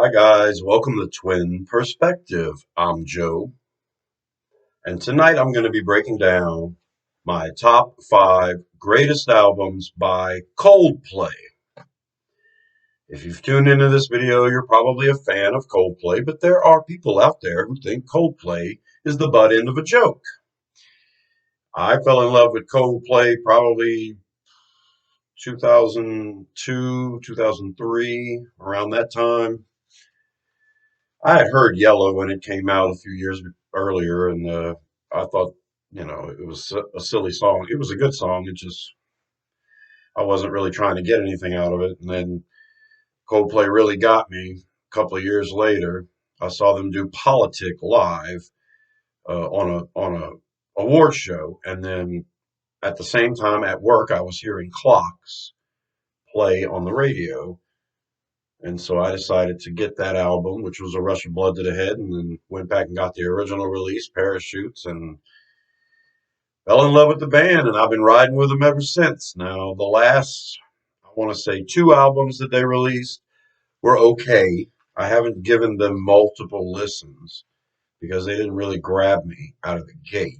Hi guys, welcome to Twin Perspective. I'm Joe, and tonight I'm going to be breaking down my top 5 greatest albums by Coldplay. If you've tuned into this video, you're probably a fan of Coldplay, but there are people out there who think Coldplay is the butt end of a joke. I fell in love with Coldplay probably 2002, 2003, around that time. I had heard Yellow when it came out a few years earlier, and I thought, it was a silly song. It was a good song. It just, I wasn't really trying to get anything out of it. And then Coldplay really got me a couple of years later. I saw them do Politic live on a award show, and then at the same time at work, I was hearing Clocks play on the radio. And so I decided to get that album, which was A Rush of Blood to the Head, and then went back and got the original release, Parachutes, and fell in love with the band, and I've been riding with them ever since. Now, the last, I want to say, 2 albums that they released were okay. I haven't given them multiple listens because they didn't really grab me out of the gate.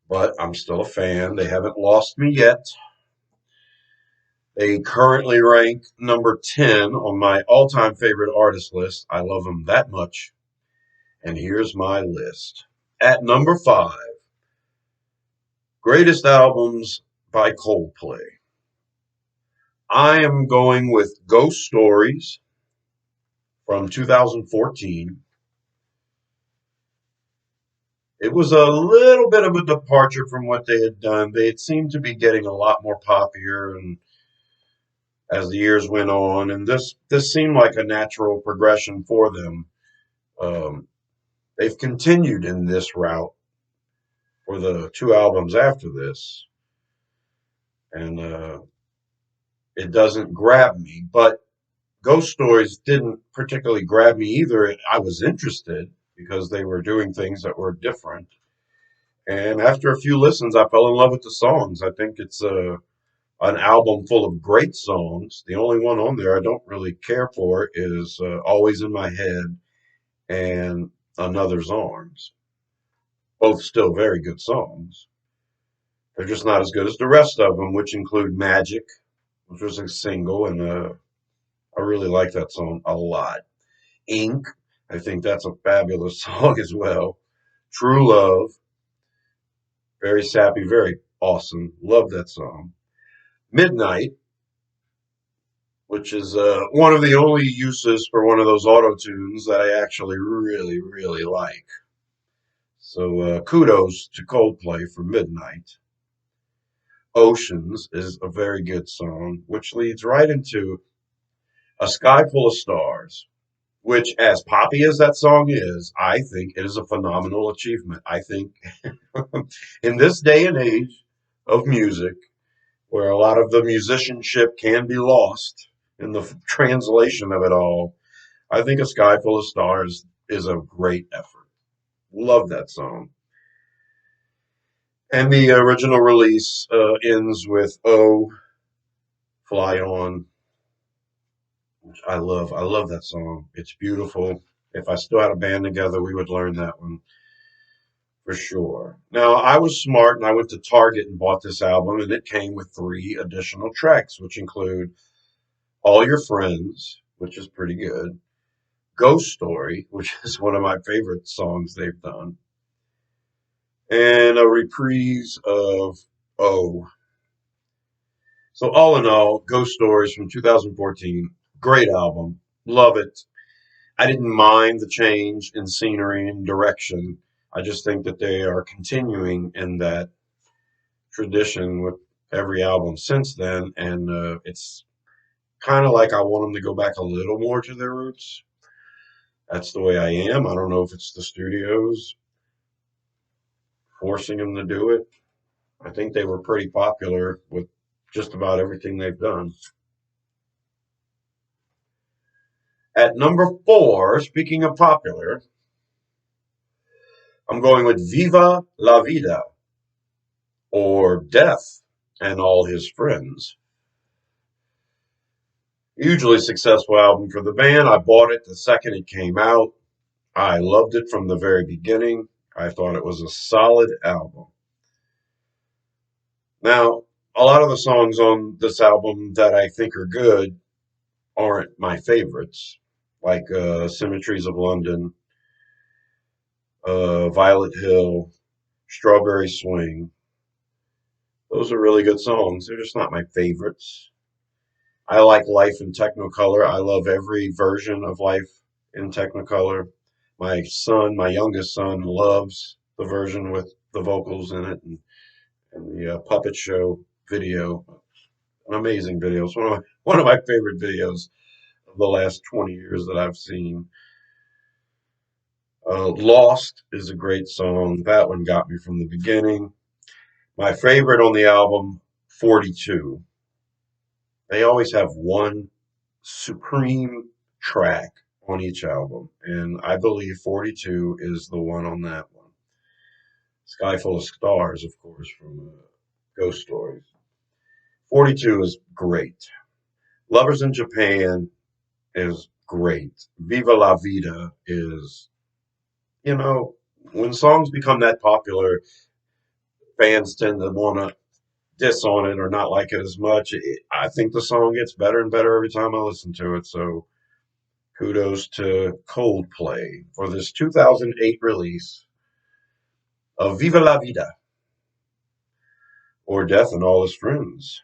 But I'm still a fan. They haven't lost me yet. They currently rank number 10 on my all-time favorite artist list. I love them that much. And here's my list. At number 5, greatest albums by Coldplay. I am going with Ghost Stories from 2014. It was a little bit of a departure from what they had done. They had seemed to be getting a lot more popular and as the years went on, and this seemed like a natural progression for them. Um, they've continued in this route for the 2 albums after this, and it doesn't grab me. But Ghost Stories didn't particularly grab me either. I was interested because they were doing things that were different. And after a few listens, I fell in love with the songs. I think it's an album full of great songs. The only one on there I don't really care for is Always in My Head and Another's Arms. Both still very good songs. They're just not as good as the rest of them, which include Magic, which was a single, and I really like that song a lot. Ink, I think that's a fabulous song as well. True Love, very sappy, very awesome. Love that song. Midnight, which is one of the only uses for one of those auto tunes that I actually really, really like. So kudos to Coldplay for Midnight. Oceans is a very good song, which leads right into A Sky Full of Stars, which, as poppy as that song is, I think it is a phenomenal achievement. I think in this day and age of music, where a lot of the musicianship can be lost in the translation of it all, I think A Sky Full of Stars is a great effort. Love that song. And the original release ends with Oh, Fly On, which I love. I love that song. It's beautiful. If I still had a band together, we would learn that one for sure. Now, I was smart and I went to Target and bought this album, and it came with 3 additional tracks, which include All Your Friends, which is pretty good, Ghost Story, which is one of my favorite songs they've done, and a reprise of Oh. So, all in all, Ghost Stories from 2014, great album, love it. I didn't mind the change in scenery and direction. I just think that they are continuing in that tradition with every album since then, and it's kind of like I want them to go back a little more to their roots. That's the way I am. I don't know if it's the studios forcing them to do it. I think they were pretty popular with just about everything they've done. At number 4, speaking of popular, I'm going with Viva La Vida, or Death and All His Friends. Hugely successful album for the band. I bought it the second it came out. I loved it from the very beginning. I thought it was a solid album. Now, a lot of the songs on this album that I think are good aren't my favorites, like Symmetries of London, Violet Hill, Strawberry Swing. Those are really good songs. They're just not my favorites. I like Life in Technicolor. I love every version of Life in Technicolor. My youngest son, loves the version with the vocals in it and the puppet show video. An amazing video. It's one of my favorite videos of the last 20 years that I've seen. Lost is a great song. That one got me from the beginning. My favorite on the album, 42. They always have one supreme track on each album, and I believe 42 is the one on that one. Sky Full of Stars, of course, from Ghost Stories. 42 is great. Lovers in Japan is great. Viva La Vida is, you know, when songs become that popular, fans tend to want to diss on it or not like it as much. I think the song gets better and better every time I listen to it. So kudos to Coldplay for this 2008 release of Viva La Vida, or Death and All His Friends.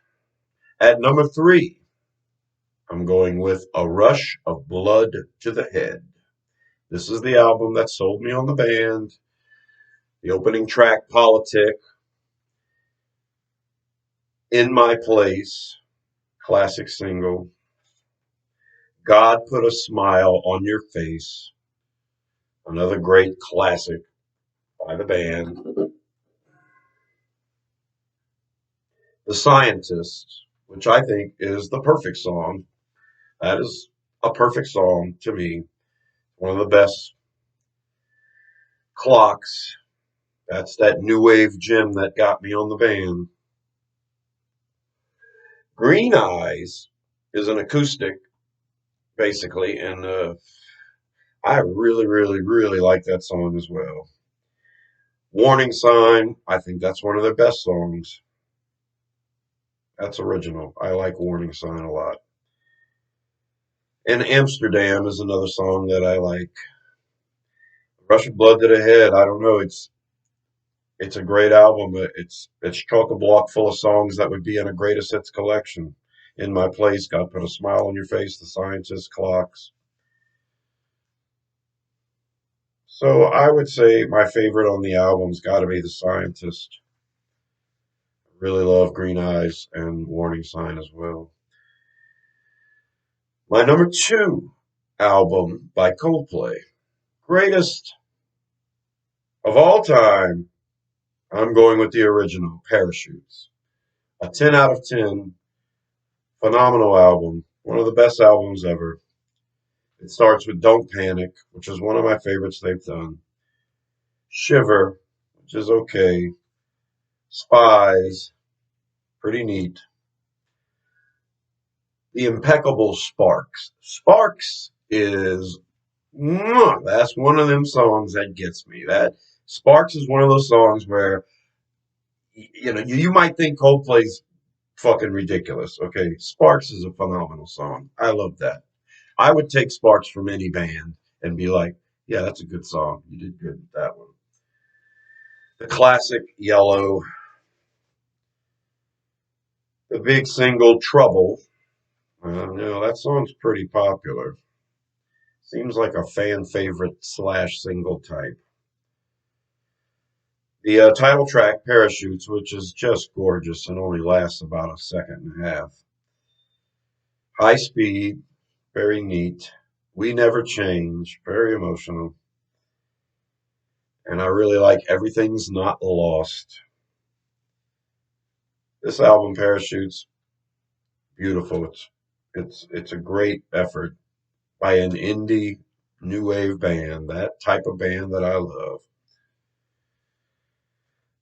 At number 3, I'm going with A Rush of Blood to the Head. This is the album that sold me on the band. The opening track, Politic, In My Place, classic single. God Put a Smile on Your Face, another great classic by the band. The Scientist, which I think is the perfect song. That is a perfect song to me. One of the best. Clocks. That's that new wave gem that got me on the band. Green Eyes is an acoustic, basically, and I really, really, really like that song as well. Warning Sign, I think that's one of their best songs. That's original. I like Warning Sign a lot. And Amsterdam is another song that I like. Rush of Blood to the Head, I don't know, it's a great album. It's chock a block full of songs that would be in a greatest hits collection. In My Place, God Put a Smile on Your Face, The Scientist, Clocks. So I would say my favorite on the album's got to be The Scientist. Really love Green Eyes and Warning Sign as well. My number 2 album by Coldplay, greatest of all time. I'm going with the original, Parachutes. A 10 out of 10. Phenomenal album. One of the best albums ever. It starts with Don't Panic, which is one of my favorites they've done. Shiver, which is okay. Spies, pretty neat. The Impeccable Sparks. Sparks is, that's one of them songs that gets me. That Sparks is one of those songs where, you might think Coldplay's fucking ridiculous. Okay, Sparks is a phenomenal song. I love that. I would take Sparks from any band and be like, yeah, that's a good song. You did good with that one. The classic Yellow. The big single Trouble. That song's pretty popular. Seems like a fan favorite / single type. The title track, Parachutes, which is just gorgeous and only lasts about a second and a half. High Speed, very neat. We Never Change, very emotional. And I really like Everything's Not Lost. This album, Parachutes, beautiful. It's a great effort by an indie new wave band, that type of band that I love.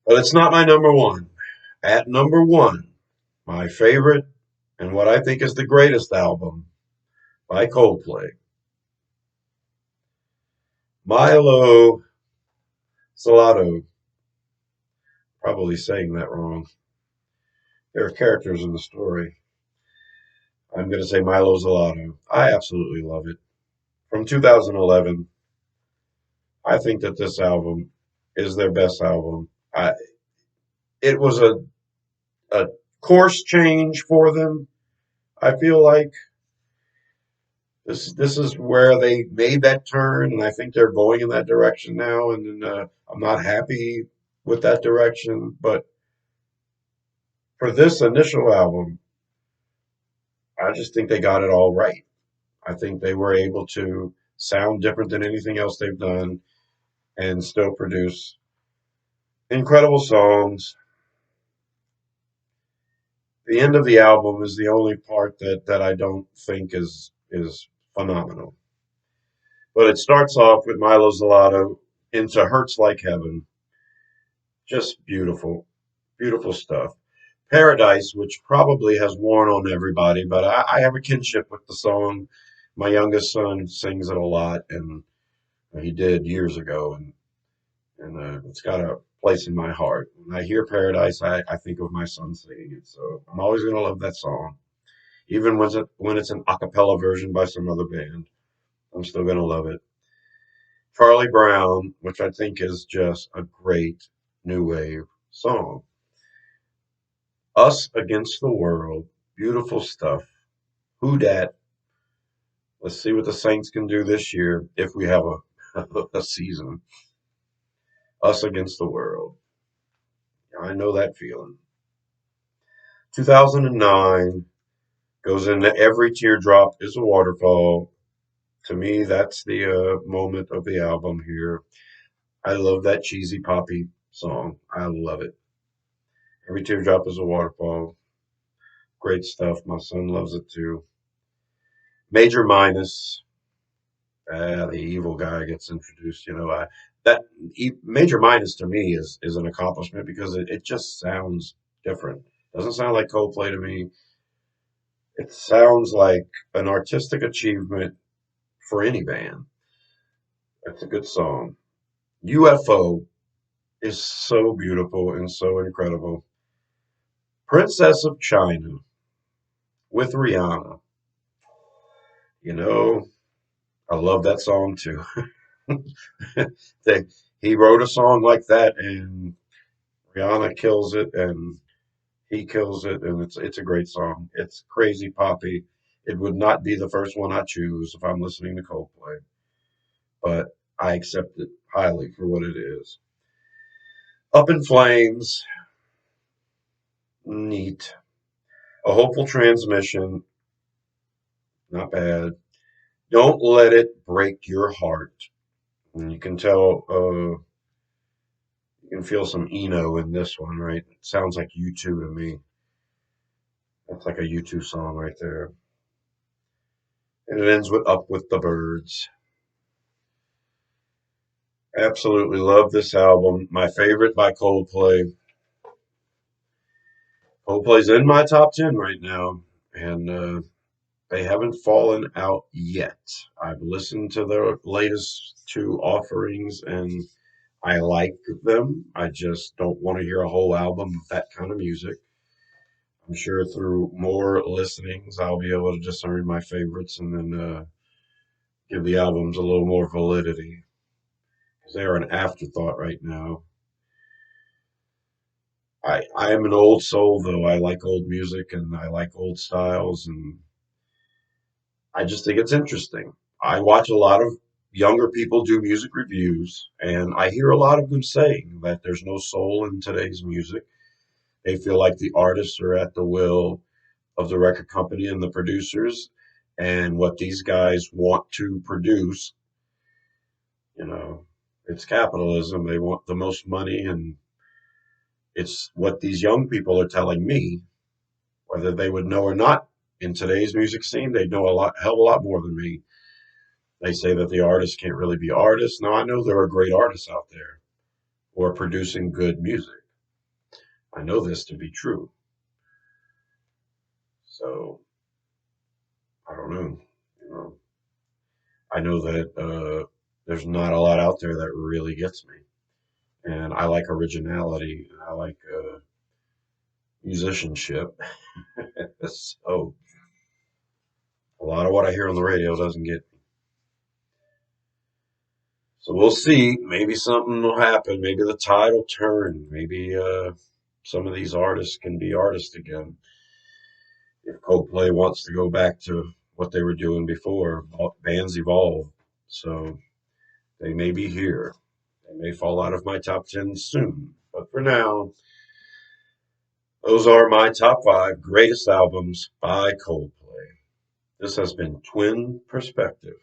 But it's not my number 1. At number 1, my favorite and what I think is the greatest album by Coldplay. Milo Salato, probably saying that wrong. There are characters in the story. I'm going to say Milo Salato. I absolutely love it. From 2011, I think that this album is their best album. It was a course change for them. I feel like this is where they made that turn, and I think they're going in that direction now. And I'm not happy with that direction, but for this initial album, I just think they got it all right. I think they were able to sound different than anything else they've done and still produce incredible songs. The end of the album is the only part that I don't think is phenomenal. But it starts off with Milo Zelato into Hurts Like Heaven. Just beautiful, beautiful stuff. Paradise, which probably has worn on everybody, but I have a kinship with the song. My youngest son sings it a lot, and he did years ago, and it's got a place in my heart. When I hear Paradise, I think of my son singing it, so I'm always going to love that song. Even when it's an a cappella version by some other band, I'm still going to love it. Charlie Brown, which I think is just a great new wave song. Us Against the World, beautiful stuff. Who dat? Let's see what the Saints can do this year if we have a season. Us Against the World. I know that feeling. 2009 goes into Every Teardrop is a Waterfall. To me, that's the moment of the album here. I love that cheesy poppy song. I love it. Every Teardrop is a Waterfall. Great stuff. My son loves it too. Major Minus. The evil guy gets introduced. That Major Minus to me is an accomplishment because it just sounds different. Doesn't sound like Coldplay to me. It sounds like an artistic achievement for any band. It's a good song. UFO is so beautiful and so incredible. Princess of China with Rihanna. You know, I love that song too. they, he wrote a song like that, and Rihanna kills it, and he kills it, and it's a great song. It's crazy poppy. It would not be the first one I choose if I'm listening to Coldplay, but I accept it highly for what it is. Up in Flames, neat. A Hopeful Transmission, not bad. Don't Let It Break Your Heart. And you can tell, you can feel some Eno in this one, right? It sounds like U2 to me. That's like a U2 song right there. And it ends with Up with the Birds. Absolutely love this album. My favorite by Coldplay. Coldplay's in my top 10 right now, and they haven't fallen out yet. I've listened to their latest two offerings, and I like them. I just don't want to hear a whole album of that kind of music. I'm sure through more listenings, I'll be able to discern my favorites and then give the albums a little more validity because they are an afterthought right now. I am an old soul though. I like old music and I like old styles, and I just think it's interesting. I watch a lot of younger people do music reviews, and I hear a lot of them saying that there's no soul in today's music. They feel like the artists are at the will of the record company and the producers, and what these guys want to produce, you know, it's capitalism. They want the most money, and it's what these young people are telling me, whether they would know or not. In today's music scene, they know a lot, hell of a lot more than me. They say that the artists can't really be artists. Now, I know there are great artists out there who are producing good music. I know this to be true. So, I don't know. I know that there's not a lot out there that really gets me. And I like originality. I like musicianship. So a lot of what I hear on the radio doesn't get me. So we'll see. Maybe something will happen. Maybe the tide will turn. Maybe some of these artists can be artists again. If Coldplay wants to go back to what they were doing before, bands evolve. So they may be here. They may fall out of my top 10 soon. But for now, those are my top 5 greatest albums by Coldplay. This has been Twin Perspective.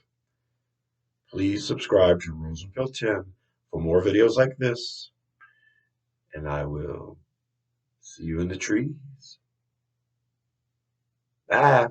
Please subscribe to Rosenfeld 10 for more videos like this, and I will see you in the trees. Bye.